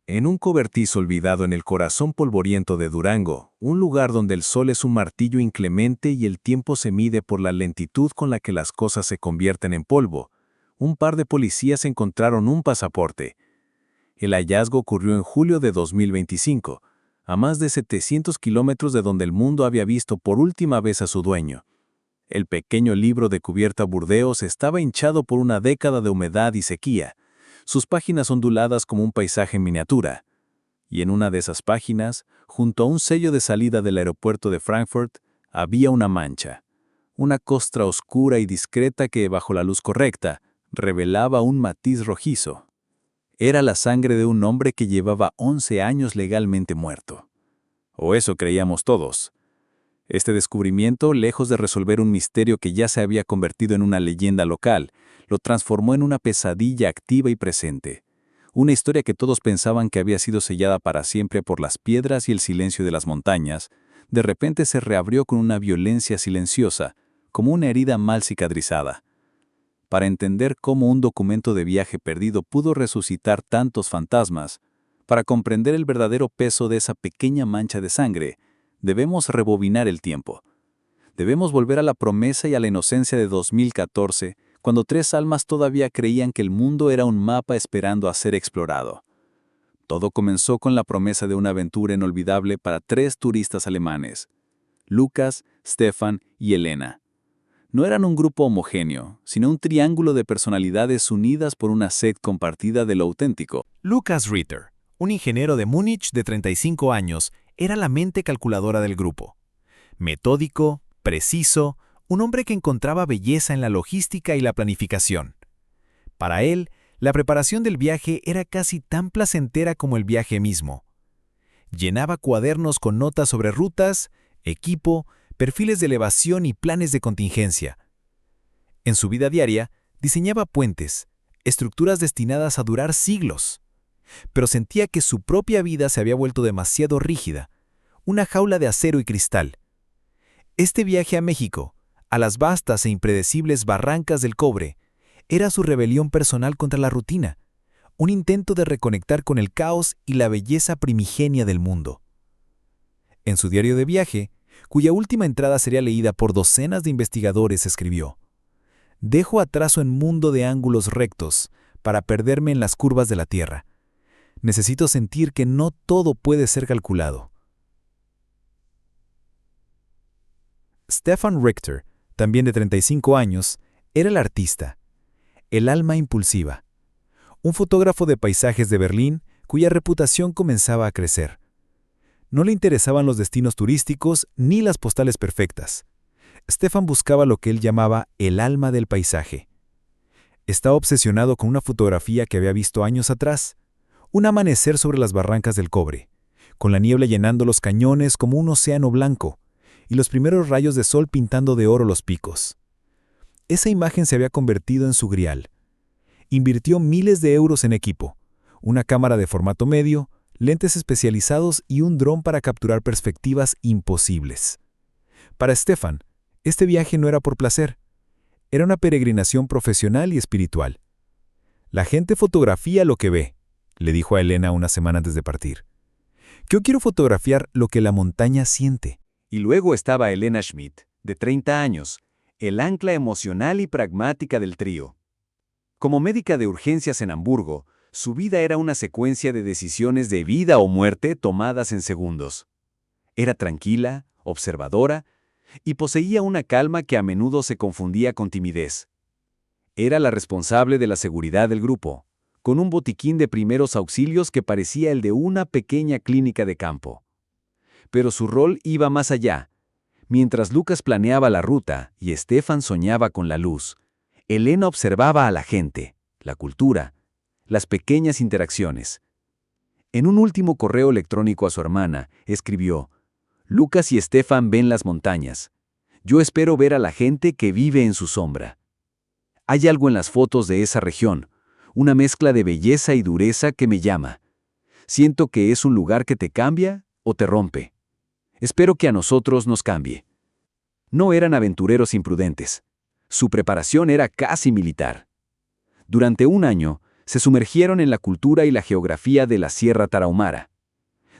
En un cobertizo olvidado en el corazón polvoriento de Durango, un lugar donde el sol es un martillo inclemente y el tiempo se mide por la lentitud con la que las cosas se convierten en polvo, un par de policías encontraron un pasaporte. El hallazgo ocurrió en julio de 2025, a más de 700 kilómetros de donde el mundo había visto por última vez a su dueño. El pequeño libro de cubierta burdeos estaba hinchado por una década de humedad y sequía, sus páginas onduladas como un paisaje en miniatura. Y en una de esas páginas, junto a un sello de salida del aeropuerto de Frankfurt, había una mancha. Una costra oscura y discreta que, bajo la luz correcta, revelaba un matiz rojizo. Era la sangre de un hombre que llevaba 11 años legalmente muerto. O eso creíamos todos. Este descubrimiento, lejos de resolver un misterio que ya se había convertido en una leyenda local, lo transformó en una pesadilla activa y presente. Una historia que todos pensaban que había sido sellada para siempre por las piedras y el silencio de las montañas, de repente se reabrió con una violencia silenciosa, como una herida mal cicatrizada. Para entender cómo un documento de viaje perdido pudo resucitar tantos fantasmas, para comprender el verdadero peso de esa pequeña mancha de sangre, debemos rebobinar el tiempo. Debemos volver a la promesa y a la inocencia de 2014, cuando 3 almas todavía creían que el mundo era un mapa esperando a ser explorado. Todo comenzó con la promesa de una aventura inolvidable para 3 turistas alemanes: Lukas, Stefan y Elena. No eran un grupo homogéneo, sino un triángulo de personalidades unidas por una sed compartida de lo auténtico. Lukas Ritter, un ingeniero de Múnich de 35 años, era la mente calculadora del grupo. Metódico, preciso, un hombre que encontraba belleza en la logística y la planificación. Para él, la preparación del viaje era casi tan placentera como el viaje mismo. Llenaba cuadernos con notas sobre rutas, equipo, perfiles de elevación y planes de contingencia. En su vida diaria, diseñaba puentes, estructuras destinadas a durar siglos. Pero sentía que su propia vida se había vuelto demasiado rígida, una jaula de acero y cristal. Este viaje a México, a las vastas e impredecibles barrancas del cobre, era su rebelión personal contra la rutina, un intento de reconectar con el caos y la belleza primigenia del mundo. En su diario de viaje, cuya última entrada sería leída por docenas de investigadores, escribió: «Dejo atrás un mundo de ángulos rectos para perderme en las curvas de la Tierra. Necesito sentir que no todo puede ser calculado». Stefan Richter, también de 35 años, era el artista, el alma impulsiva, un fotógrafo de paisajes de Berlín cuya reputación comenzaba a crecer. No le interesaban los destinos turísticos ni las postales perfectas. Stefan buscaba lo que él llamaba el alma del paisaje. Estaba obsesionado con una fotografía que había visto años atrás, un amanecer sobre las barrancas del cobre, con la niebla llenando los cañones como un océano blanco, y los primeros rayos de sol pintando de oro los picos. Esa imagen se había convertido en su grial. Invirtió miles de euros en equipo, una cámara de formato medio, lentes especializados y un dron para capturar perspectivas imposibles. Para Stefan, este viaje no era por placer. Era una peregrinación profesional y espiritual. «La gente fotografía lo que ve», le dijo a Elena una semana antes de partir. «Yo quiero fotografiar lo que la montaña siente». Y luego estaba Elena Schmidt, de 30 años, el ancla emocional y pragmática del trío. Como médica de urgencias en Hamburgo, su vida era una secuencia de decisiones de vida o muerte tomadas en segundos. Era tranquila, observadora, y poseía una calma que a menudo se confundía con timidez. Era la responsable de la seguridad del grupo, con un botiquín de primeros auxilios que parecía el de una pequeña clínica de campo. Pero su rol iba más allá. Mientras Lukas planeaba la ruta y Stefan soñaba con la luz, Elena observaba a la gente, la cultura, las pequeñas interacciones. En un último correo electrónico a su hermana, escribió: «Lukas y Stefan ven las montañas. Yo espero ver a la gente que vive en su sombra. Hay algo en las fotos de esa región, una mezcla de belleza y dureza que me llama. Siento que es un lugar que te cambia o te rompe. Espero que a nosotros nos cambie». No eran aventureros imprudentes. Su preparación era casi militar. Durante un año, Se sumergieron en la cultura y la geografía de la Sierra Tarahumara.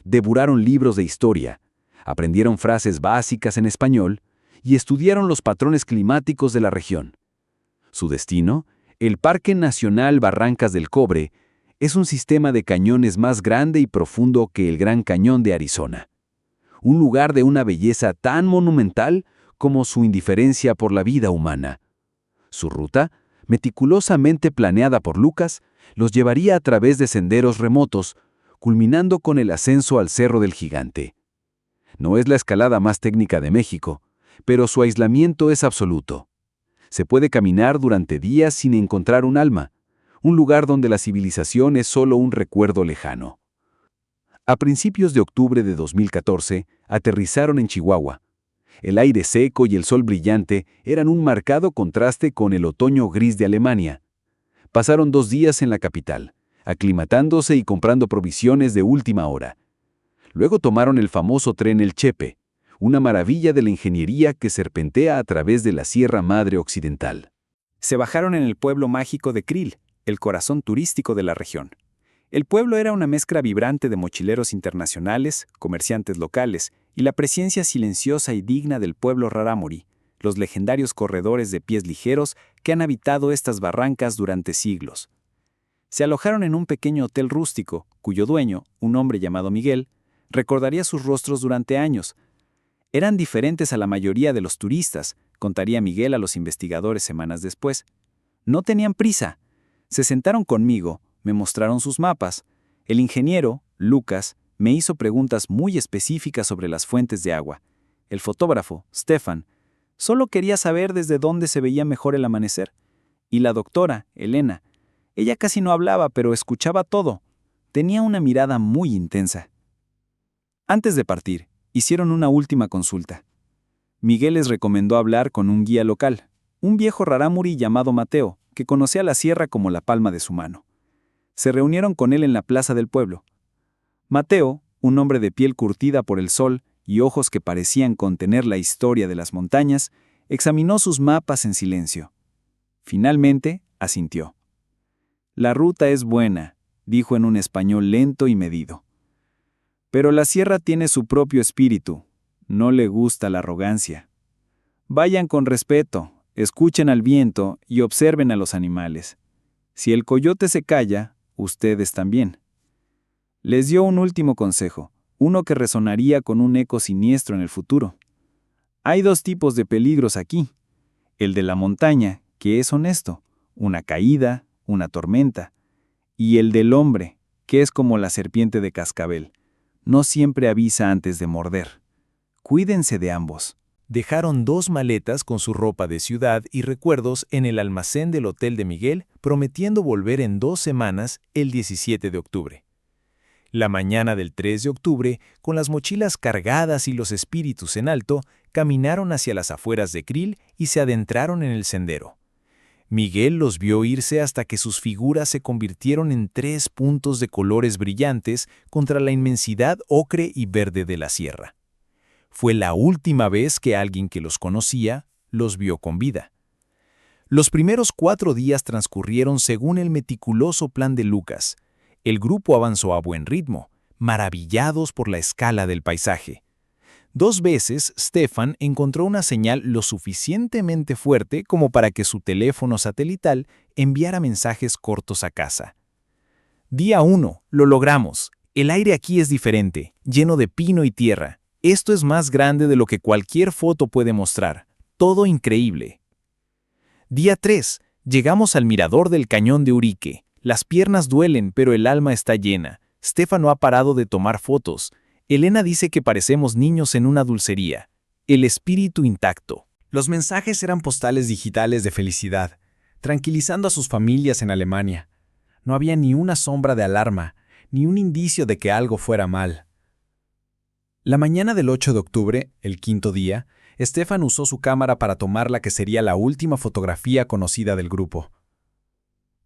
Devoraron libros de historia, aprendieron frases básicas en español y estudiaron los patrones climáticos de la región. Su destino, el Parque Nacional Barrancas del Cobre, es un sistema de cañones más grande y profundo que el Gran Cañón de Arizona. Un lugar de una belleza tan monumental como su indiferencia por la vida humana. Su ruta, meticulosamente planeada por Lucas, los llevaría a través de senderos remotos, culminando con el ascenso al Cerro del Gigante. No es la escalada más técnica de México, pero su aislamiento es absoluto. Se puede caminar durante días sin encontrar un alma, un lugar donde la civilización es solo un recuerdo lejano. A principios de octubre de 2014, aterrizaron en Chihuahua. El aire seco y el sol brillante eran un marcado contraste con el otoño gris de Alemania. Pasaron 2 días en la capital, aclimatándose y comprando provisiones de última hora. Luego tomaron el famoso tren El Chepe, una maravilla de la ingeniería que serpentea a través de la Sierra Madre Occidental. Se bajaron en el pueblo mágico de Krill, el corazón turístico de la región. El pueblo era una mezcla vibrante de mochileros internacionales, comerciantes locales y la presencia silenciosa y digna del pueblo rarámuri, los legendarios corredores de pies ligeros que han habitado estas barrancas durante siglos. Se alojaron en un pequeño hotel rústico, cuyo dueño, un hombre llamado Miguel, recordaría sus rostros durante años. Eran diferentes a la mayoría de los turistas, contaría Miguel a los investigadores semanas después. No tenían prisa. Se sentaron conmigo, me mostraron sus mapas. El ingeniero, Lucas, me hizo preguntas muy específicas sobre las fuentes de agua. El fotógrafo, Stefan, solo quería saber desde dónde se veía mejor el amanecer. Y la doctora, Elena, ella casi no hablaba, pero escuchaba todo. Tenía una mirada muy intensa. Antes de partir, hicieron una última consulta. Miguel les recomendó hablar con un guía local, un viejo rarámuri llamado Mateo, que conocía la sierra como la palma de su mano. Se reunieron con él en la plaza del pueblo. Mateo, un hombre de piel curtida por el sol y ojos que parecían contener la historia de las montañas, examinó sus mapas en silencio. Finalmente, asintió. «La ruta es buena», dijo en un español lento y medido. «Pero la sierra tiene su propio espíritu. No le gusta la arrogancia. Vayan con respeto, escuchen al viento y observen a los animales. Si el coyote se calla, ustedes también». Les dio un último consejo, uno que resonaría con un eco siniestro en el futuro. Hay 2 tipos de peligros aquí. El de la montaña, que es honesto, una caída, una tormenta. Y el del hombre, que es como la serpiente de cascabel. No siempre avisa antes de morder. Cuídense de ambos. Dejaron 2 maletas con su ropa de ciudad y recuerdos en el almacén del hotel de Miguel, prometiendo volver en 2 semanas, el 17 de octubre. La mañana del 3 de octubre, con las mochilas cargadas y los espíritus en alto, caminaron hacia las afueras de Krill y se adentraron en el sendero. Miguel los vio irse hasta que sus figuras se convirtieron en 3 puntos de colores brillantes contra la inmensidad ocre y verde de la sierra. Fue la última vez que alguien que los conocía los vio con vida. Los primeros 4 días transcurrieron según el meticuloso plan de Lucas. El grupo avanzó a buen ritmo, maravillados por la escala del paisaje. 2 veces, Stefan encontró una señal lo suficientemente fuerte como para que su teléfono satelital enviara mensajes cortos a casa. Día 1, lo logramos. El aire aquí es diferente, lleno de pino y tierra. Esto es más grande de lo que cualquier foto puede mostrar. Todo increíble. Día 3, llegamos al mirador del cañón de Urique. Las piernas duelen, pero el alma está llena. Stefan no ha parado de tomar fotos. Elena dice que parecemos niños en una dulcería. El espíritu intacto. Los mensajes eran postales digitales de felicidad, tranquilizando a sus familias en Alemania. No había ni una sombra de alarma, ni un indicio de que algo fuera mal. La mañana del 8 de octubre, el 5º día, Stefan usó su cámara para tomar la que sería la última fotografía conocida del grupo.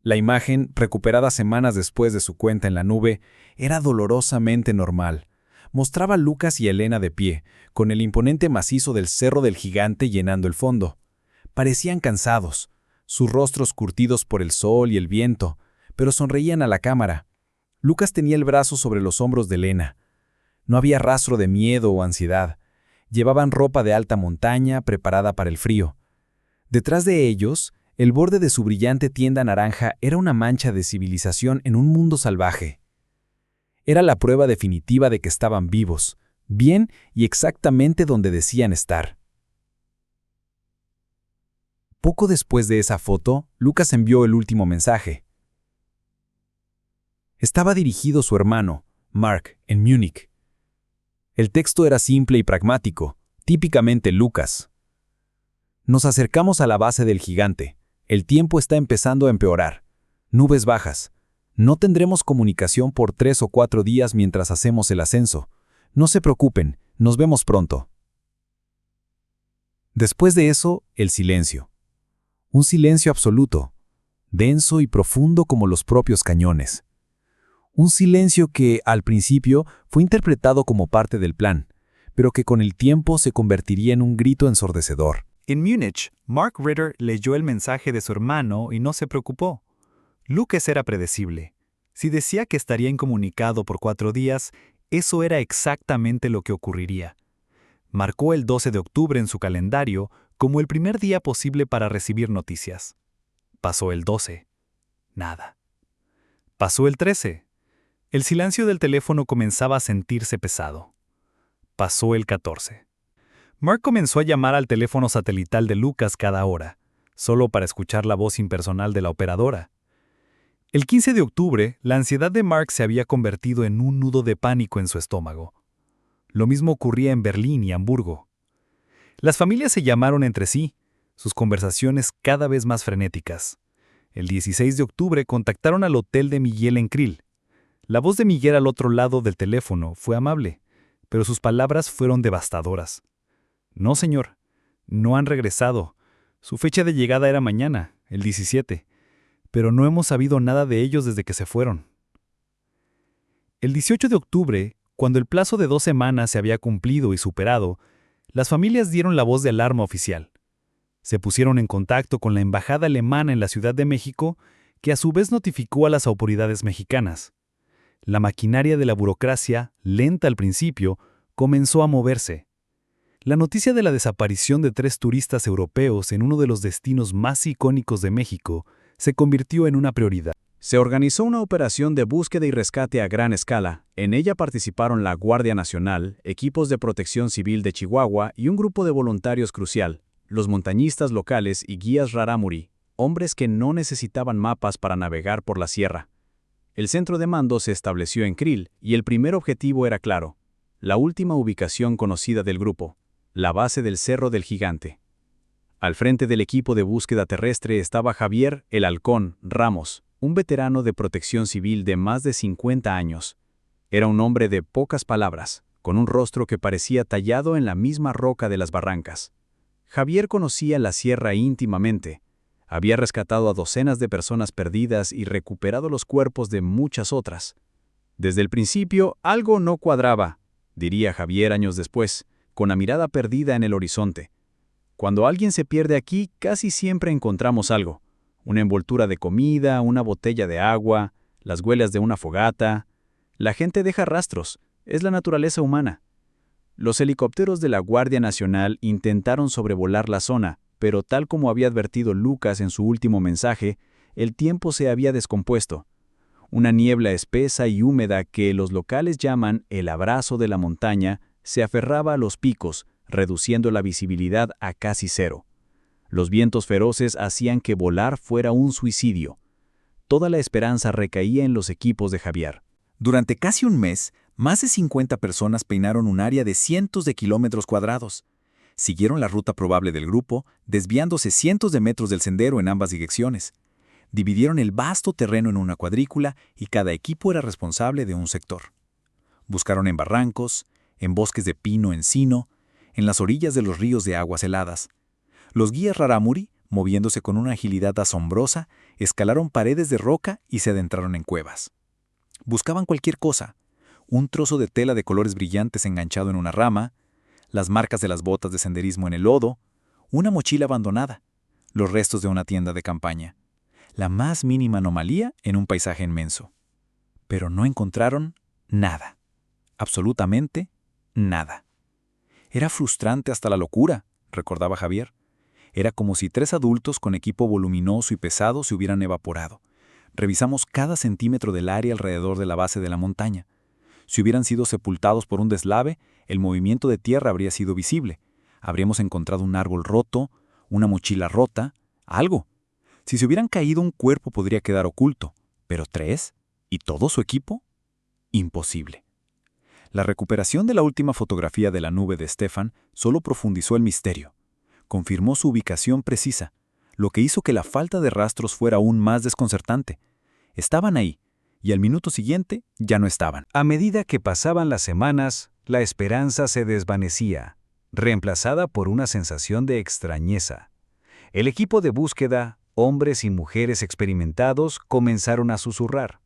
La imagen, recuperada semanas después de su cuenta en la nube, era dolorosamente normal. Mostraba a Lucas y Elena de pie, con el imponente macizo del Cerro del Gigante llenando el fondo. Parecían cansados, sus rostros curtidos por el sol y el viento, pero sonreían a la cámara. Lucas tenía el brazo sobre los hombros de Lena. No había rastro de miedo o ansiedad. Llevaban ropa de alta montaña preparada para el frío. Detrás de ellos, el borde de su brillante tienda naranja era una mancha de civilización en un mundo salvaje. Era la prueba definitiva de que estaban vivos, bien y exactamente donde decían estar. Poco después de esa foto, Lucas envió el último mensaje. Estaba dirigido a su hermano, Mark, en Múnich. El texto era simple y pragmático, típicamente Lucas. Nos acercamos a la base del gigante. El tiempo está empezando a empeorar. Nubes bajas. No tendremos comunicación por 3 o 4 días mientras hacemos el ascenso. No se preocupen, nos vemos pronto. Después de eso, el silencio. Un silencio absoluto, denso y profundo como los propios cañones. Un silencio que, al principio, fue interpretado como parte del plan, pero que con el tiempo se convertiría en un grito ensordecedor. En Múnich, Mark Ritter leyó el mensaje de su hermano y no se preocupó. Lucas era predecible. Si decía que estaría incomunicado por 4 días, eso era exactamente lo que ocurriría. Marcó el 12 de octubre en su calendario como el primer día posible para recibir noticias. Pasó el 12. Nada. Pasó el 13. El silencio del teléfono comenzaba a sentirse pesado. Pasó el 14. Mark comenzó a llamar al teléfono satelital de Lucas cada hora, solo para escuchar la voz impersonal de la operadora. El 15 de octubre, la ansiedad de Mark se había convertido en un nudo de pánico en su estómago. Lo mismo ocurría en Berlín y Hamburgo. Las familias se llamaron entre sí, sus conversaciones cada vez más frenéticas. El 16 de octubre contactaron al hotel de Miguel en Krill. La voz de Miguel al otro lado del teléfono fue amable, pero sus palabras fueron devastadoras. No, señor, no han regresado. Su fecha de llegada era mañana, el 17, pero no hemos sabido nada de ellos desde que se fueron. El 18 de octubre, cuando el plazo de 2 semanas se había cumplido y superado, las familias dieron la voz de alarma oficial. Se pusieron en contacto con la embajada alemana en la Ciudad de México, que a su vez notificó a las autoridades mexicanas. La maquinaria de la burocracia, lenta al principio, comenzó a moverse. La noticia de la desaparición de 3 turistas europeos en uno de los destinos más icónicos de México se convirtió en una prioridad. Se organizó una operación de búsqueda y rescate a gran escala. En ella participaron la Guardia Nacional, equipos de protección civil de Chihuahua y un grupo de voluntarios crucial, los montañistas locales y guías rarámuri, hombres que no necesitaban mapas para navegar por la sierra. El centro de mando se estableció en Krill y el primer objetivo era claro: la última ubicación conocida del grupo, la base del Cerro del Gigante. Al frente del equipo de búsqueda terrestre estaba Javier "El Halcón" Ramos, un veterano de protección civil de más de 50 años. Era un hombre de pocas palabras, con un rostro que parecía tallado en la misma roca de las barrancas. Javier conocía la sierra íntimamente. Había rescatado a docenas de personas perdidas y recuperado los cuerpos de muchas otras. Desde el principio, algo no cuadraba, diría Javier años después, con la mirada perdida en el horizonte. Cuando alguien se pierde aquí, casi siempre encontramos algo: una envoltura de comida, una botella de agua, las huellas de una fogata. La gente deja rastros, es la naturaleza humana. Los helicópteros de la Guardia Nacional intentaron sobrevolar la zona, pero tal como había advertido Lucas en su último mensaje, el tiempo se había descompuesto. Una niebla espesa y húmeda que los locales llaman el abrazo de la montaña se aferraba a los picos, reduciendo la visibilidad a casi cero. Los vientos feroces hacían que volar fuera un suicidio. Toda la esperanza recaía en los equipos de Javier. Durante casi un mes, más de 50 personas peinaron un área de cientos de kilómetros cuadrados. Siguieron la ruta probable del grupo, desviándose cientos de metros del sendero en ambas direcciones. Dividieron el vasto terreno en una cuadrícula y cada equipo era responsable de un sector. Buscaron en barrancos, en bosques de pino-encino, en las orillas de los ríos de aguas heladas. Los guías rarámuri, moviéndose con una agilidad asombrosa, escalaron paredes de roca y se adentraron en cuevas. Buscaban cualquier cosa: un trozo de tela de colores brillantes enganchado en una rama, las marcas de las botas de senderismo en el lodo, una mochila abandonada, los restos de una tienda de campaña. la más mínima anomalía en un paisaje inmenso. Pero no encontraron nada. Absolutamente nada. Era frustrante hasta la locura, recordaba Javier. Era como si 3 adultos con equipo voluminoso y pesado se hubieran evaporado. Revisamos cada centímetro del área alrededor de la base de la montaña. Si hubieran sido sepultados por un deslave, el movimiento de tierra habría sido visible. Habríamos encontrado un árbol roto, una mochila rota, algo. Si se hubieran caído, un cuerpo podría quedar oculto. Pero 3, ¿y todo su equipo? Imposible. La recuperación de la última fotografía de la nube de Stefan solo profundizó el misterio. Confirmó su ubicación precisa, lo que hizo que la falta de rastros fuera aún más desconcertante. Estaban ahí, y al minuto siguiente ya no estaban. A medida que pasaban las semanas, la esperanza se desvanecía, reemplazada por una sensación de extrañeza. El equipo de búsqueda, hombres y mujeres experimentados, comenzaron a susurrar.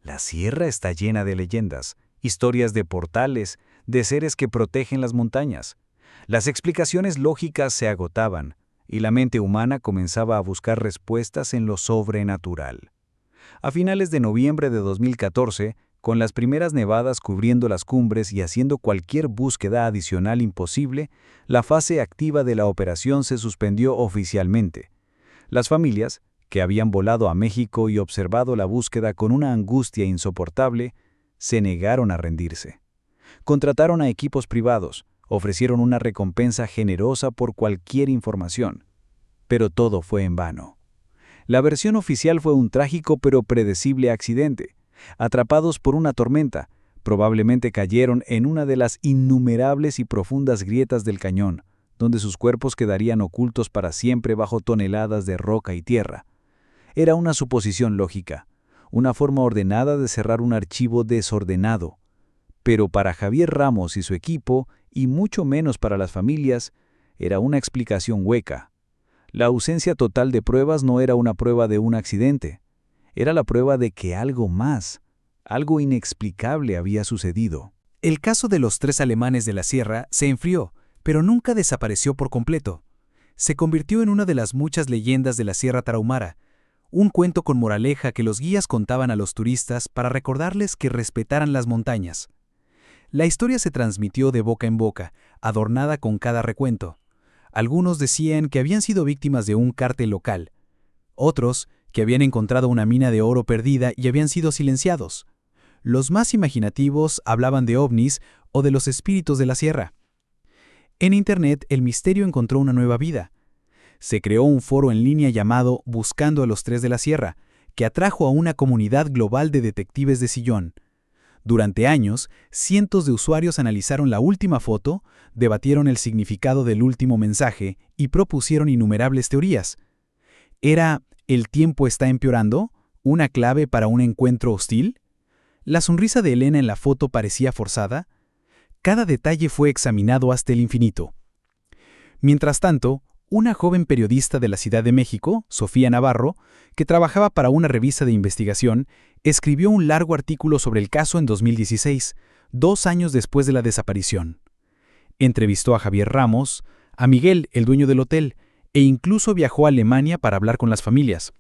La sierra está llena de leyendas, historias de portales, de seres que protegen las montañas. Las explicaciones lógicas se agotaban, y la mente humana comenzaba a buscar respuestas en lo sobrenatural. A finales de noviembre de 2014, con las primeras nevadas cubriendo las cumbres y haciendo cualquier búsqueda adicional imposible, la fase activa de la operación se suspendió oficialmente. Las familias, que habían volado a México y observado la búsqueda con una angustia insoportable, se negaron a rendirse. Contrataron a equipos privados, ofrecieron una recompensa generosa por cualquier información. Pero todo fue en vano. La versión oficial fue un trágico pero predecible accidente. Atrapados por una tormenta, probablemente cayeron en una de las innumerables y profundas grietas del cañón, donde sus cuerpos quedarían ocultos para siempre bajo toneladas de roca y tierra. Era una suposición lógica, una forma ordenada de cerrar un archivo desordenado. Pero para Javier Ramos y su equipo, y mucho menos para las familias, era una explicación hueca. La ausencia total de pruebas no era una prueba de un accidente. Era la prueba de que algo más, algo inexplicable había sucedido. El caso de los 3 alemanes de la sierra se enfrió, pero nunca desapareció por completo. Se convirtió en una de las muchas leyendas de la Sierra Tarahumara, un cuento con moraleja que los guías contaban a los turistas para recordarles que respetaran las montañas. La historia se transmitió de boca en boca, adornada con cada recuento. Algunos decían que habían sido víctimas de un cártel local. Otros, que habían encontrado una mina de oro perdida y habían sido silenciados. Los más imaginativos hablaban de ovnis o de los espíritus de la sierra. En Internet, el misterio encontró una nueva vida. Se creó un foro en línea llamado Buscando a los 3 de la Sierra, que atrajo a una comunidad global de detectives de sillón. Durante años, cientos de usuarios analizaron la última foto, debatieron el significado del último mensaje y propusieron innumerables teorías. ¿Era ¿el tiempo está empeorando? ¿Una clave para un encuentro hostil? ¿La sonrisa de Elena en la foto parecía forzada? Cada detalle fue examinado hasta el infinito. Mientras tanto, una joven periodista de la Ciudad de México, Sofía Navarro, que trabajaba para una revista de investigación, escribió un largo artículo sobre el caso en 2016, 2 años después de la desaparición. Entrevistó a Javier Ramos, a Miguel, el dueño del hotel, e incluso viajó a Alemania para hablar con las familias.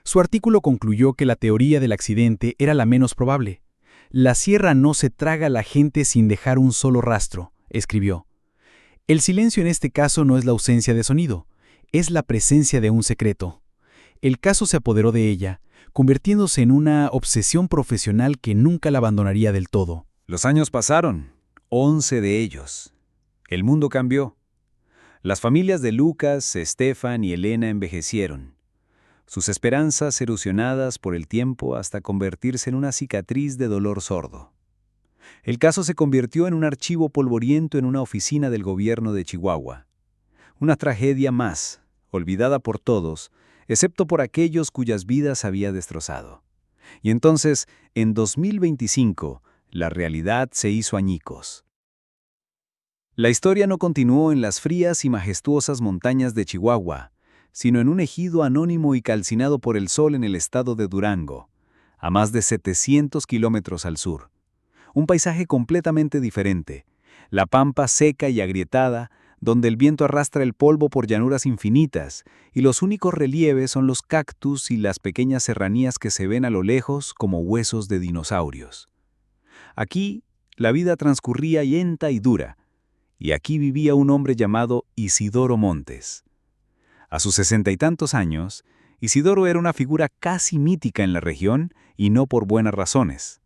Su artículo concluyó que la teoría del accidente era la menos probable. La sierra no se traga a la gente sin dejar un solo rastro, escribió. El silencio en este caso no es la ausencia de sonido, es la presencia de un secreto. El caso se apoderó de ella, convirtiéndose en una obsesión profesional que nunca la abandonaría del todo. Los años pasaron, 11 de ellos. El mundo cambió. Las familias de Lucas, Stefan y Elena envejecieron. Sus esperanzas erosionadas por el tiempo hasta convertirse en una cicatriz de dolor sordo. El caso se convirtió en un archivo polvoriento en una oficina del gobierno de Chihuahua. Una tragedia más, olvidada por todos, excepto por aquellos cuyas vidas había destrozado. Y entonces, en 2025, la realidad se hizo añicos. La historia no continuó en las frías y majestuosas montañas de Chihuahua, sino en un ejido anónimo y calcinado por el sol en el estado de Durango, a más de 700 kilómetros al sur. Un paisaje completamente diferente, la pampa seca y agrietada, donde el viento arrastra el polvo por llanuras infinitas, y los únicos relieves son los cactus y las pequeñas serranías que se ven a lo lejos como huesos de dinosaurios. Aquí, la vida transcurría lenta y dura, y aquí vivía un hombre llamado Isidoro Montes. A sus 60 y tantos años, Isidoro era una figura casi mítica en la región, y no por buenas razones.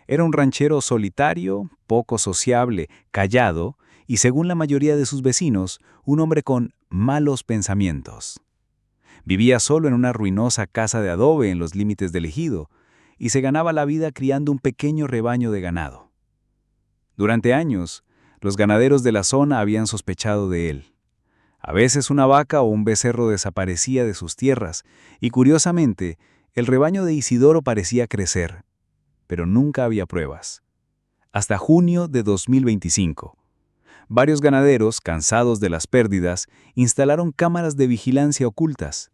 Era un ranchero solitario, poco sociable, callado, y según la mayoría de sus vecinos, un hombre con malos pensamientos. Vivía solo en una ruinosa casa de adobe en los límites del ejido, y se ganaba la vida criando un pequeño rebaño de ganado. Durante años, los ganaderos de la zona habían sospechado de él. A veces una vaca o un becerro desaparecía de sus tierras, y curiosamente, el rebaño de Isidoro parecía crecer, pero nunca había pruebas. Hasta junio de 2025. Varios ganaderos, cansados de las pérdidas, instalaron cámaras de vigilancia ocultas.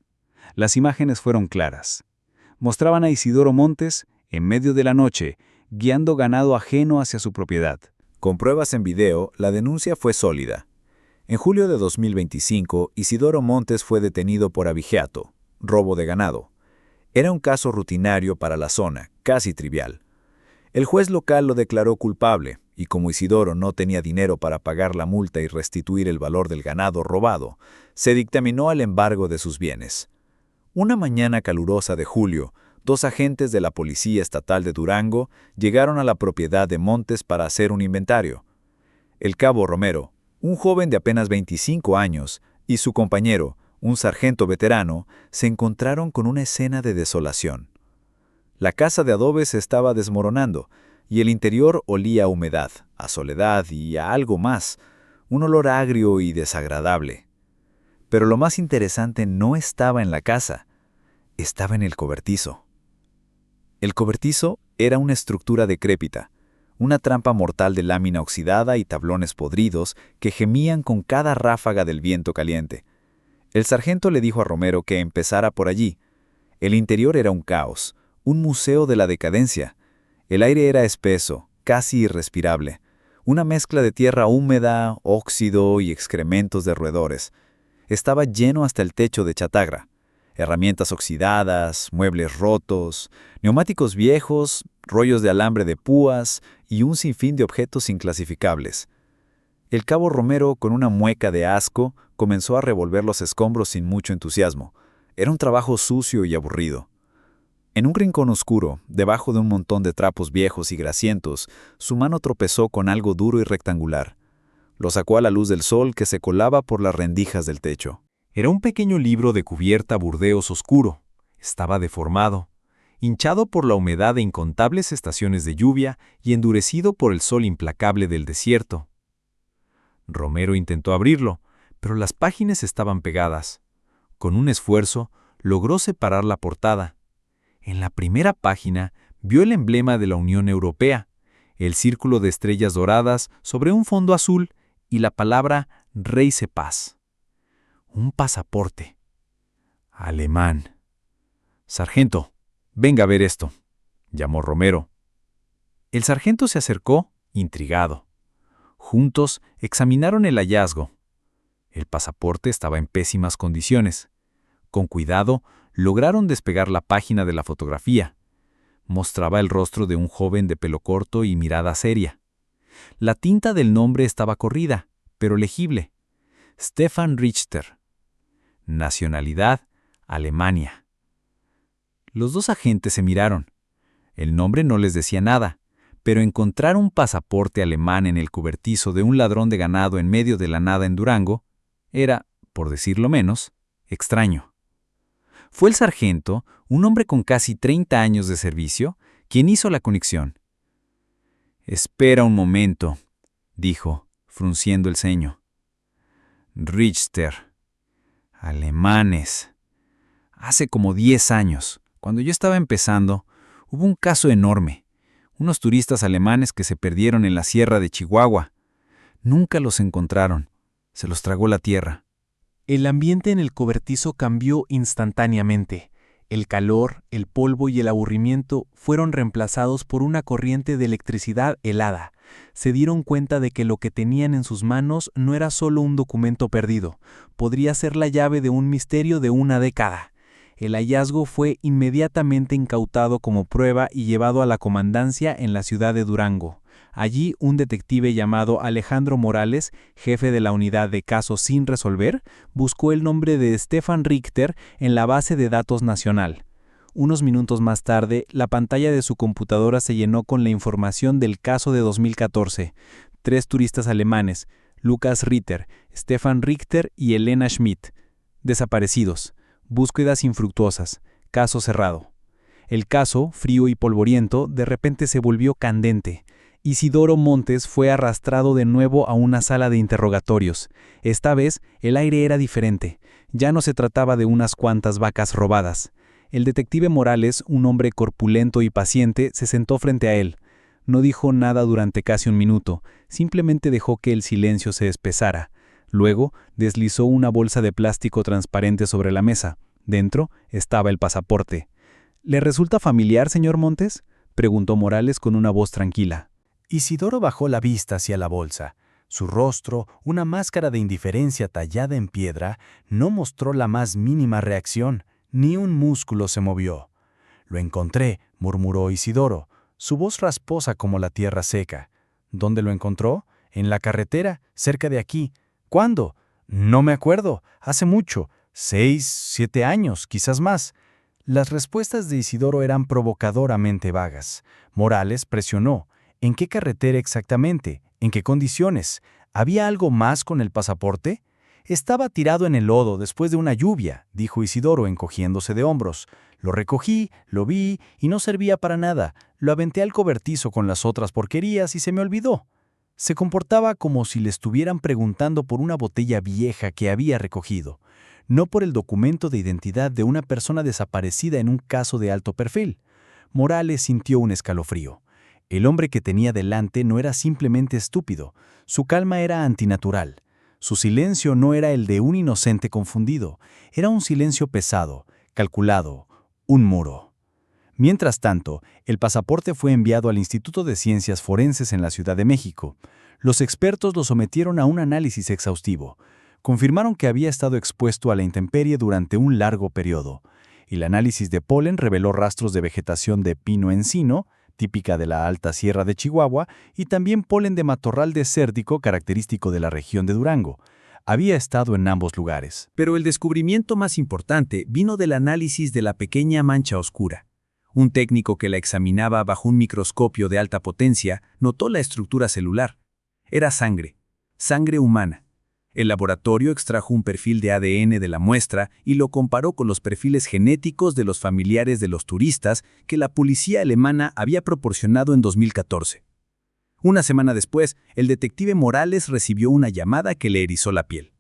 Las imágenes fueron claras. Mostraban a Isidoro Montes, en medio de la noche, guiando ganado ajeno hacia su propiedad. Con pruebas en video, la denuncia fue sólida. En julio de 2025, Isidoro Montes fue detenido por abigeato, robo de ganado. Era un caso rutinario para la zona, casi trivial. El juez local lo declaró culpable, y como Isidoro no tenía dinero para pagar la multa y restituir el valor del ganado robado, se dictaminó el embargo de sus bienes. Una mañana calurosa de julio, 2 agentes de la Policía Estatal de Durango llegaron a la propiedad de Montes para hacer un inventario. El cabo Romero, un joven de apenas 25 años, y su compañero, un sargento veterano, se encontraron con una escena de desolación. La casa de adobe se estaba desmoronando, y el interior olía a humedad, a soledad y a algo más, un olor agrio y desagradable. Pero lo más interesante no estaba en la casa, estaba en el cobertizo. El cobertizo era una estructura decrépita, una trampa mortal de lámina oxidada y tablones podridos que gemían con cada ráfaga del viento caliente. El sargento le dijo a Romero que empezara por allí. El interior era un caos, un museo de la decadencia. El aire era espeso, casi irrespirable, una mezcla de tierra húmeda, óxido y excrementos de roedores. Estaba lleno hasta el techo de chatarra. Herramientas oxidadas, muebles rotos, neumáticos viejos, rollos de alambre de púas y un sinfín de objetos inclasificables. El cabo Romero, con una mueca de asco, comenzó a revolver los escombros sin mucho entusiasmo. Era un trabajo sucio y aburrido. En un rincón oscuro, debajo de un montón de trapos viejos y grasientos, su mano tropezó con algo duro y rectangular. Lo sacó a la luz del sol que se colaba por las rendijas del techo. Era un pequeño libro de cubierta burdeos oscuro. Estaba deformado, hinchado por la humedad de incontables estaciones de lluvia y endurecido por el sol implacable del desierto. Romero intentó abrirlo, pero las páginas estaban pegadas. Con un esfuerzo, logró separar la portada. En la primera página vio el emblema de la Unión Europea, el círculo de estrellas doradas sobre un fondo azul y la palabra Reise Paz. Un pasaporte. Alemán. «Sargento, venga a ver esto», llamó Romero. El sargento se acercó, intrigado. Juntos examinaron el hallazgo. El pasaporte estaba en pésimas condiciones. Con cuidado, lograron despegar la página de la fotografía. Mostraba el rostro de un joven de pelo corto y mirada seria. La tinta del nombre estaba corrida, pero legible. Stefan Richter. Nacionalidad, Alemania. Los 2 agentes se miraron. El nombre no les decía nada, pero encontrar un pasaporte alemán en el cobertizo de un ladrón de ganado en medio de la nada en Durango era, por decirlo menos, extraño. Fue el sargento, un hombre con casi 30 años de servicio, quien hizo la conexión. «Espera un momento», dijo, frunciendo el ceño. «Richter. Alemanes. Hace como 10 años, cuando yo estaba empezando, hubo un caso enorme. Unos turistas alemanes que se perdieron en la sierra de Chihuahua. Nunca los encontraron. Se los tragó la tierra». El ambiente en el cobertizo cambió instantáneamente. El calor, el polvo y el aburrimiento fueron reemplazados por una corriente de electricidad helada. Se dieron cuenta de que lo que tenían en sus manos no era solo un documento perdido, podría ser la llave de un misterio de una década. El hallazgo fue inmediatamente incautado como prueba y llevado a la comandancia en la ciudad de Durango. Allí, un detective llamado Alejandro Morales, jefe de la unidad de casos sin resolver, buscó el nombre de Stefan Richter en la base de datos nacional. Unos minutos más tarde, la pantalla de su computadora se llenó con la información del caso de 2014. 3 turistas alemanes, Lukas Ritter, Stefan Richter y Elena Schmidt, desaparecidos. Búsquedas infructuosas. Caso cerrado. El caso, frío y polvoriento, de repente se volvió candente. Isidoro Montes fue arrastrado de nuevo a una sala de interrogatorios. Esta vez, el aire era diferente. Ya no se trataba de unas cuantas vacas robadas. El detective Morales, un hombre corpulento y paciente, se sentó frente a él. No dijo nada durante casi un minuto, simplemente dejó que el silencio se espesara. Luego, deslizó una bolsa de plástico transparente sobre la mesa. Dentro estaba el pasaporte. ¿Le resulta familiar, señor Montes?, preguntó Morales con una voz tranquila. Isidoro bajó la vista hacia la bolsa. Su rostro, una máscara de indiferencia tallada en piedra, no mostró la más mínima reacción, ni un músculo se movió. «Lo encontré», murmuró Isidoro, su voz rasposa como la tierra seca. «¿Dónde lo encontró? En la carretera, cerca de aquí». «¿Cuándo?» «No me acuerdo. Hace mucho. 6, 7 años, quizás más». Las respuestas de Isidoro eran provocadoramente vagas. Morales presionó. ¿En qué carretera exactamente? ¿En qué condiciones? ¿Había algo más con el pasaporte? Estaba tirado en el lodo después de una lluvia, dijo Isidoro encogiéndose de hombros. Lo recogí, lo vi y no servía para nada. Lo aventé al cobertizo con las otras porquerías y se me olvidó. Se comportaba como si le estuvieran preguntando por una botella vieja que había recogido, no por el documento de identidad de una persona desaparecida en un caso de alto perfil. Morales sintió un escalofrío. El hombre que tenía delante no era simplemente estúpido, su calma era antinatural. Su silencio no era el de un inocente confundido, era un silencio pesado, calculado, un muro. Mientras tanto, el pasaporte fue enviado al Instituto de Ciencias Forenses en la Ciudad de México. Los expertos lo sometieron a un análisis exhaustivo. Confirmaron que había estado expuesto a la intemperie durante un largo periodo. El análisis de polen reveló rastros de vegetación de pino-encino, típica de la alta sierra de Chihuahua, y también polen de matorral desértico característico de la región de Durango. Había estado en ambos lugares. Pero el descubrimiento más importante vino del análisis de la pequeña mancha oscura. Un técnico que la examinaba bajo un microscopio de alta potencia notó la estructura celular. Era sangre, sangre humana. El laboratorio extrajo un perfil de ADN de la muestra y lo comparó con los perfiles genéticos de los familiares de los turistas que la policía alemana había proporcionado en 2014. Una semana después, el detective Morales recibió una llamada que le erizó la piel.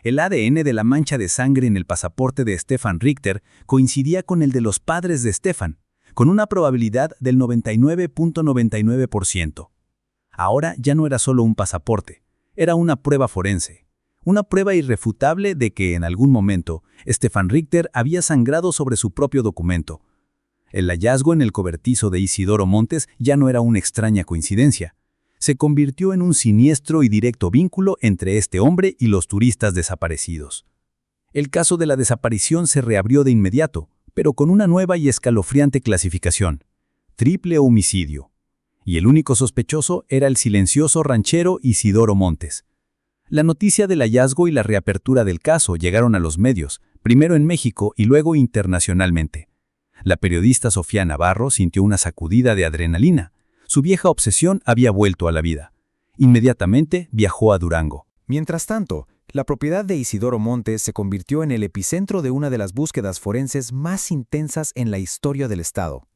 El ADN de la mancha de sangre en el pasaporte de Stefan Richter coincidía con el de los padres de Stefan, con una probabilidad del 99.99%. Ahora ya no era solo un pasaporte, era una prueba forense. Una prueba irrefutable de que en algún momento Stefan Richter había sangrado sobre su propio documento. El hallazgo en el cobertizo de Isidoro Montes ya no era una extraña coincidencia. Se convirtió en un siniestro y directo vínculo entre este hombre y los turistas desaparecidos. El caso de la desaparición se reabrió de inmediato, pero con una nueva y escalofriante clasificación: triple homicidio. Y el único sospechoso era el silencioso ranchero Isidoro Montes. La noticia del hallazgo y la reapertura del caso llegaron a los medios, primero en México y luego internacionalmente. La periodista Sofía Navarro sintió una sacudida de adrenalina. Su vieja obsesión había vuelto a la vida. Inmediatamente viajó a Durango. Mientras tanto, la propiedad de Isidoro Montes se convirtió en el epicentro de una de las búsquedas forenses más intensas en la historia del Estado.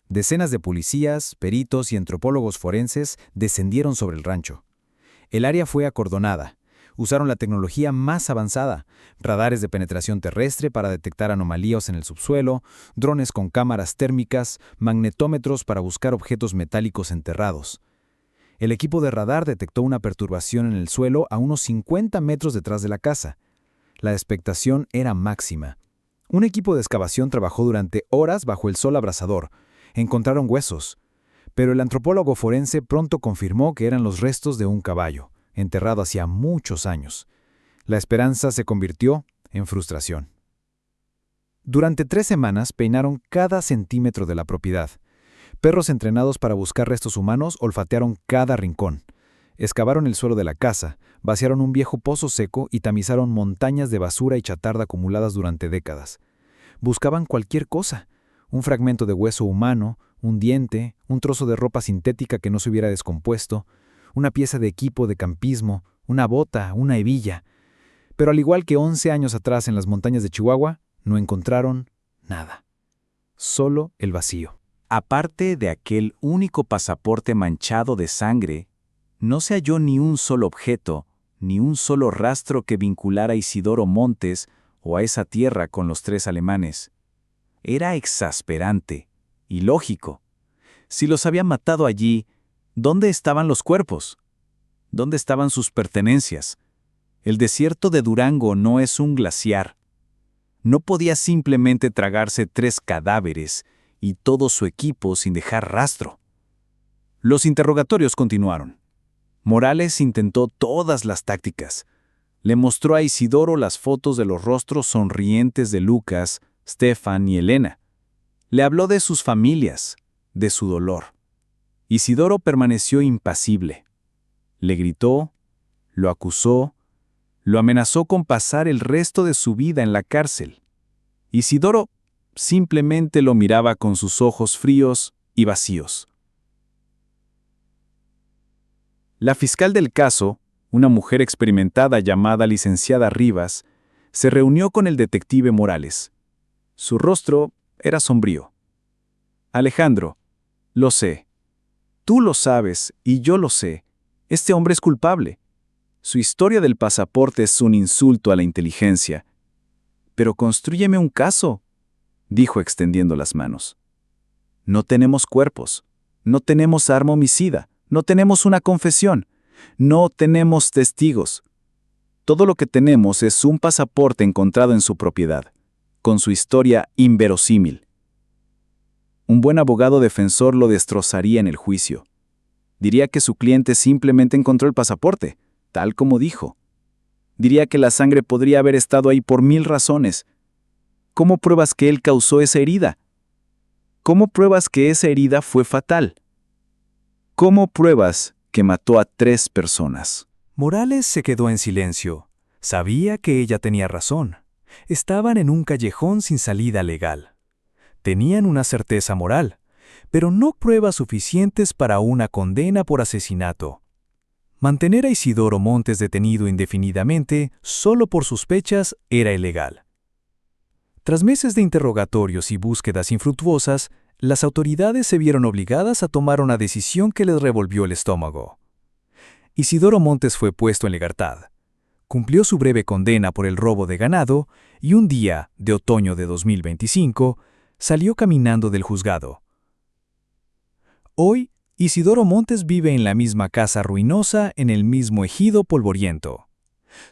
Decenas de policías, peritos y antropólogos forenses descendieron sobre el rancho. El área fue acordonada. Usaron la tecnología más avanzada, radares de penetración terrestre para detectar anomalías en el subsuelo, drones con cámaras térmicas, magnetómetros para buscar objetos metálicos enterrados. El equipo de radar detectó una perturbación en el suelo a unos 50 metros detrás de la casa. La expectación era máxima. Un equipo de excavación trabajó durante horas bajo el sol abrasador. Encontraron huesos, pero el antropólogo forense pronto confirmó que eran los restos de un caballo, enterrado hacía muchos años. La esperanza se convirtió en frustración. Durante 3 semanas peinaron cada centímetro de la propiedad. Perros entrenados para buscar restos humanos olfatearon cada rincón. Excavaron el suelo de la casa, vaciaron un viejo pozo seco y tamizaron montañas de basura y chatarra acumuladas durante décadas. Buscaban cualquier cosa: un fragmento de hueso humano, un diente, un trozo de ropa sintética que no se hubiera descompuesto, una pieza de equipo de campismo, una bota, una hebilla. Pero al igual que 11 años atrás en las montañas de Chihuahua, no encontraron nada. Solo el vacío. Aparte de aquel único pasaporte manchado de sangre, no se halló ni un solo objeto, ni un solo rastro que vinculara a Isidoro Montes o a esa tierra con los 3 alemanes. Era exasperante, ilógico. Si los habían matado allí, ¿dónde estaban los cuerpos? ¿Dónde estaban sus pertenencias? El desierto de Durango no es un glaciar. No podía simplemente tragarse 3 cadáveres y todo su equipo sin dejar rastro. Los interrogatorios continuaron. Morales intentó todas las tácticas. Le mostró a Isidoro las fotos de los rostros sonrientes de Lucas, Stefan y Elena. Le habló de sus familias, de su dolor. Isidoro permaneció impasible. Le gritó, lo acusó, lo amenazó con pasar el resto de su vida en la cárcel. Isidoro simplemente lo miraba con sus ojos fríos y vacíos. La fiscal del caso, una mujer experimentada llamada licenciada Rivas, se reunió con el detective Morales. Su rostro era sombrío. Alejandro, lo sé. Tú lo sabes y yo lo sé. Este hombre es culpable. Su historia del pasaporte es un insulto a la inteligencia. Pero constrúyeme un caso, dijo extendiendo las manos. No tenemos cuerpos, no tenemos arma homicida, no tenemos una confesión, no tenemos testigos. Todo lo que tenemos es un pasaporte encontrado en su propiedad, con su historia inverosímil. Un buen abogado defensor lo destrozaría en el juicio. Diría que su cliente simplemente encontró el pasaporte, tal como dijo. Diría que la sangre podría haber estado ahí por 1000 razones. ¿Cómo pruebas que él causó esa herida? ¿Cómo pruebas que esa herida fue fatal? ¿Cómo pruebas que mató a 3 personas? Morales se quedó en silencio. Sabía que ella tenía razón. Estaban en un callejón sin salida legal. Tenían una certeza moral, pero no pruebas suficientes para una condena por asesinato. Mantener a Isidoro Montes detenido indefinidamente solo por sospechas era ilegal. Tras meses de interrogatorios y búsquedas infructuosas, las autoridades se vieron obligadas a tomar una decisión que les revolvió el estómago. Isidoro Montes fue puesto en libertad. Cumplió su breve condena por el robo de ganado y un día de otoño de 2025 salió caminando del juzgado. Hoy, Isidoro Montes vive en la misma casa ruinosa en el mismo ejido polvoriento.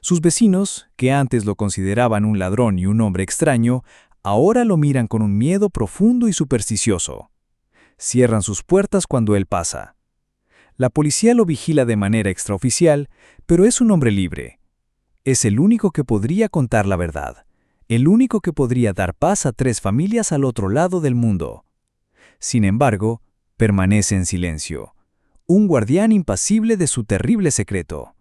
Sus vecinos, que antes lo consideraban un ladrón y un hombre extraño, ahora lo miran con un miedo profundo y supersticioso. Cierran sus puertas cuando él pasa. La policía lo vigila de manera extraoficial, pero es un hombre libre. Es el único que podría contar la verdad, el único que podría dar paz a 3 familias al otro lado del mundo. Sin embargo, permanece en silencio, un guardián impasible de su terrible secreto.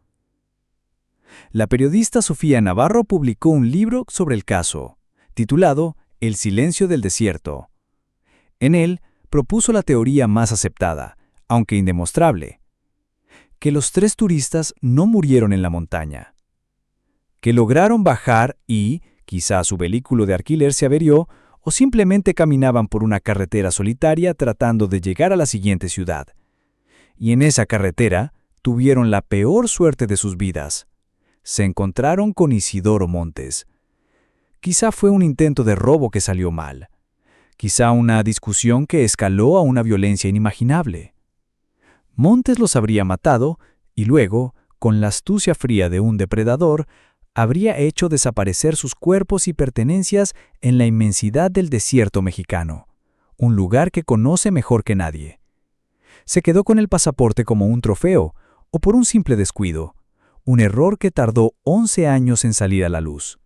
La periodista Sofía Navarro publicó un libro sobre el caso, titulado El silencio del desierto. En él, propuso la teoría más aceptada, aunque indemostrable, que los 3 turistas no murieron en la montaña, que lograron bajar y, quizá su vehículo de alquiler se averió, o simplemente caminaban por una carretera solitaria tratando de llegar a la siguiente ciudad. Y en esa carretera tuvieron la peor suerte de sus vidas. Se encontraron con Isidoro Montes. Quizá fue un intento de robo que salió mal. Quizá una discusión que escaló a una violencia inimaginable. Montes los habría matado y luego, con la astucia fría de un depredador, habría hecho desaparecer sus cuerpos y pertenencias en la inmensidad del desierto mexicano, un lugar que conoce mejor que nadie. Se quedó con el pasaporte como un trofeo, o por un simple descuido, un error que tardó 11 años en salir a la luz.